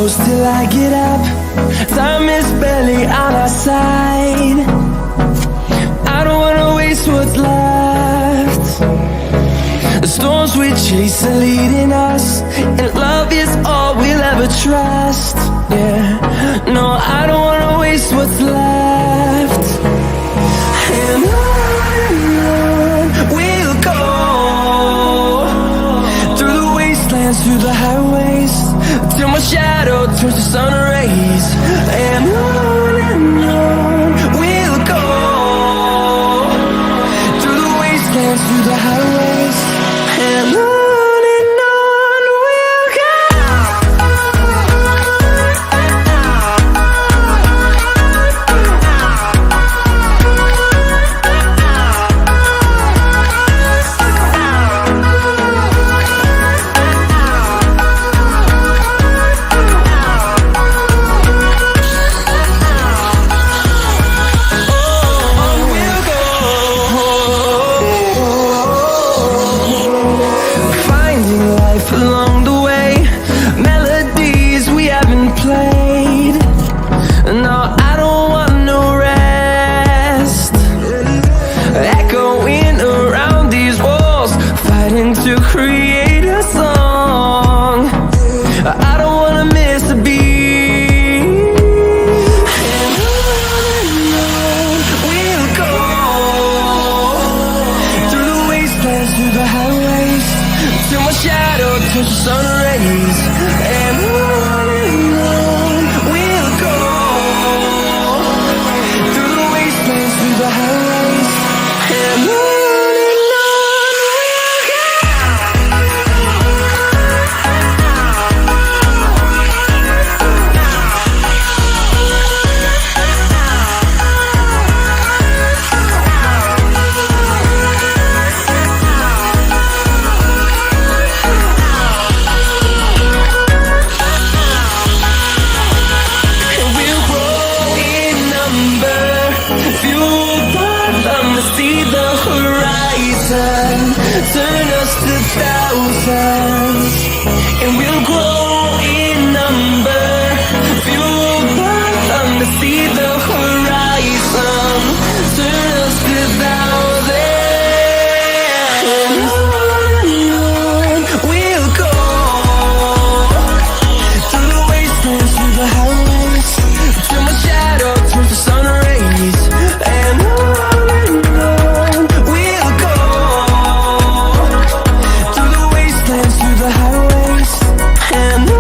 close till I get up. Time is barely on our side. I don't wanna waste what's left. The storms we chase are leading us, and love is all we'll ever trust. Yeah, no, I don't wanna waste what's left. And on we'll go, through the wastelands, through the highways, till my shadow turns to sun rays. And on we'll go, through the wastelands, through the highways, and on we'll go. Along the way, melodies we haven't played. No, I don't want no rest. Echoing around these walls, fighting to create a song. I don't wanna miss a beat. And on we'll go, through the wastelands, through the highways, till my shadow turns to sun rays. And on we'll go, through the wastelands, through the highways, and on we'll go. Turn us to thousands, and we'll grow in number, fueled by them to see the horizon. Turn us to thousands, and on we'll go, through the wastelands, through the highways, till my shadow turns to sun rays. And on we'll go, through the highways, and on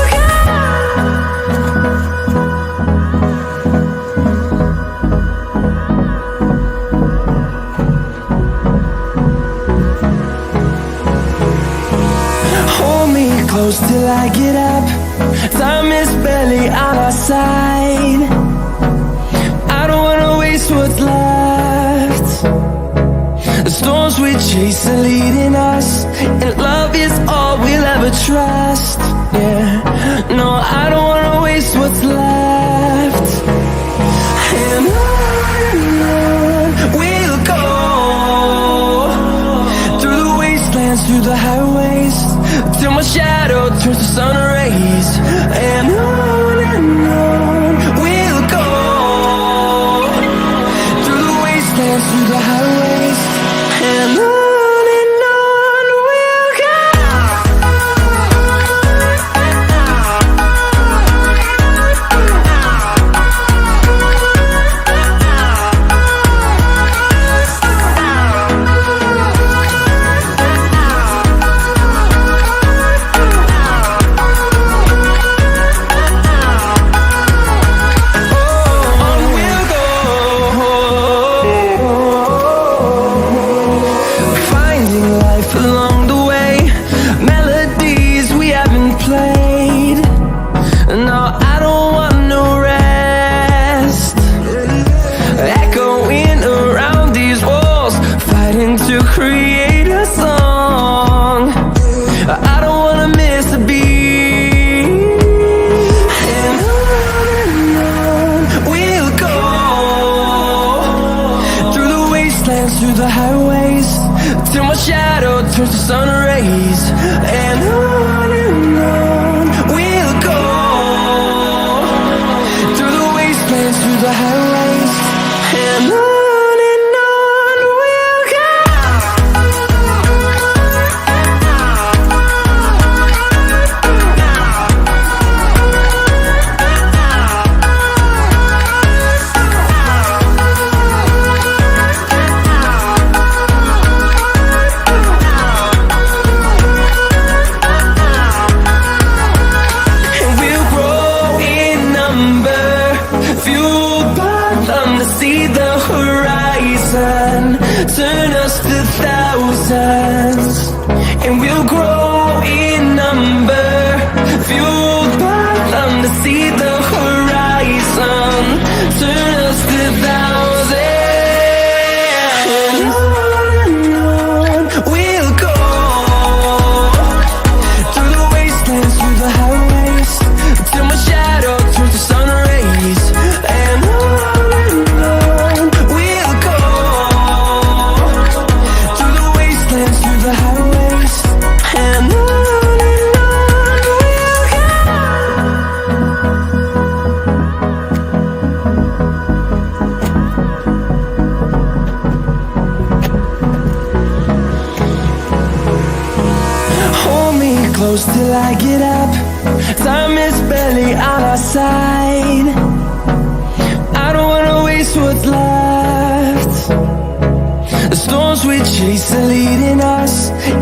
we'll go. Hold me close till I get up. Time is barely on our side. I don't wanna waste what's left. The storms we chase are leading us, and love is all we'll ever trust. Yeah, no, I don't wanna waste what's left. And on we'll go, through the wastelands, through the highways, till my shadow turns to sun rays. And on we'll go, through the wastelands, through the highways, and on we'll go. And on we'll go, through the wastelands, through the highways, till my shadow turns to sun rays. And on we'll go, through the wastelands, through the highways, till my shadow turns to sun rays. And on we'll go. through the highways till my shadow turns to sun rays, and on close till I get up. Time is barely on our side. I don't wanna waste what's left. The storms we chase are leading us,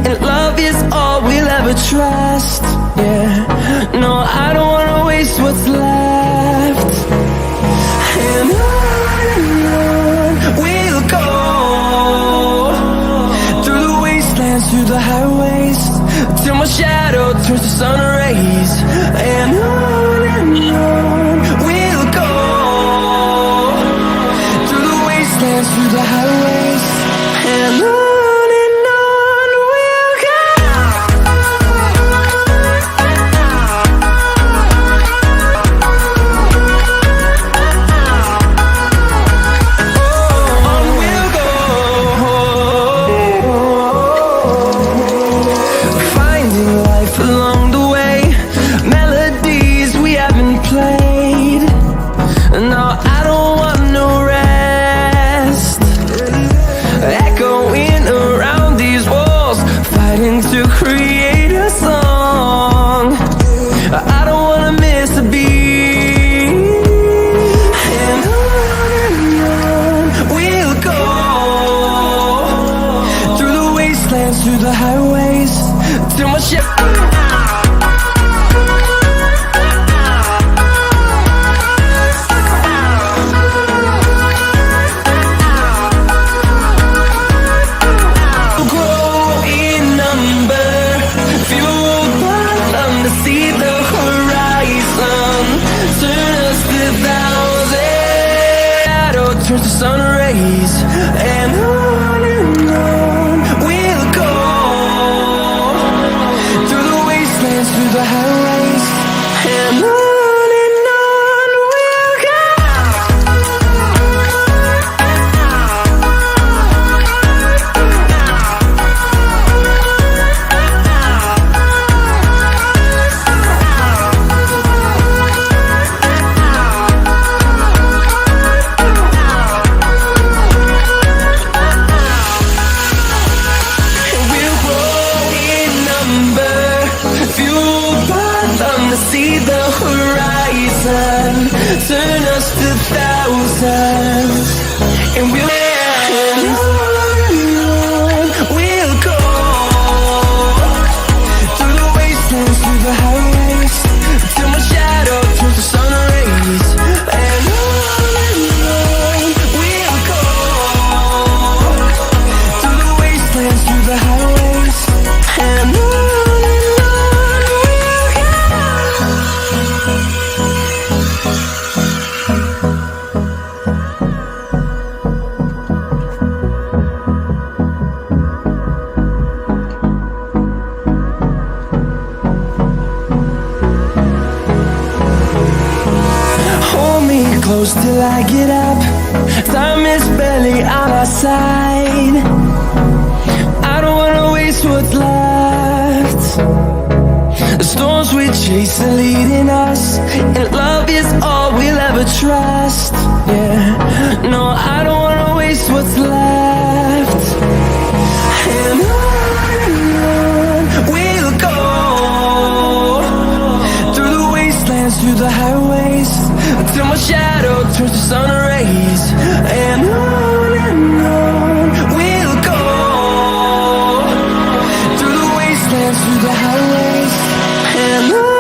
and love is all we'll ever trust. Yeah, no, I don't wanna waste what's left. And on we'll go, through the wastelands, through the highways, till my shadow turns to sun rays. And on we'll go, through the wastelands, through the highways, and on we'll go. On we'll go. Finding life along the way, melodies we haven't played. No, I don't want no rest. Echoing around these walls, fighting to create a song. I don't wanna miss a beat. And on we'll go, through the wastelands, through the highways, till my ship. Grow in number, fueled by them to see the horizon, turn us to thousands. Shadow turns to sun rays, and on we'll go, through the wastelands, through the highways, and on we'll go. We'll grow in number, fueled by them to see the horizon, turn us to thousands, and we'll go, through the wastelands, through the highways, till my shadow turns to sun rays. And on we'll go, through the wastelands, through the highways, and on we'll go. Hold me close till I get up. Time is barely on our side. I don't wanna waste what's left. The storms we chase are leading us, and love is all we'll ever trust. Yeah, no, I don't wanna waste what's left. And on we'll go, through the wastelands, through the highways, till my shadow turns to sun rays. And on we'll go, through the wastelands, through the highways, and on.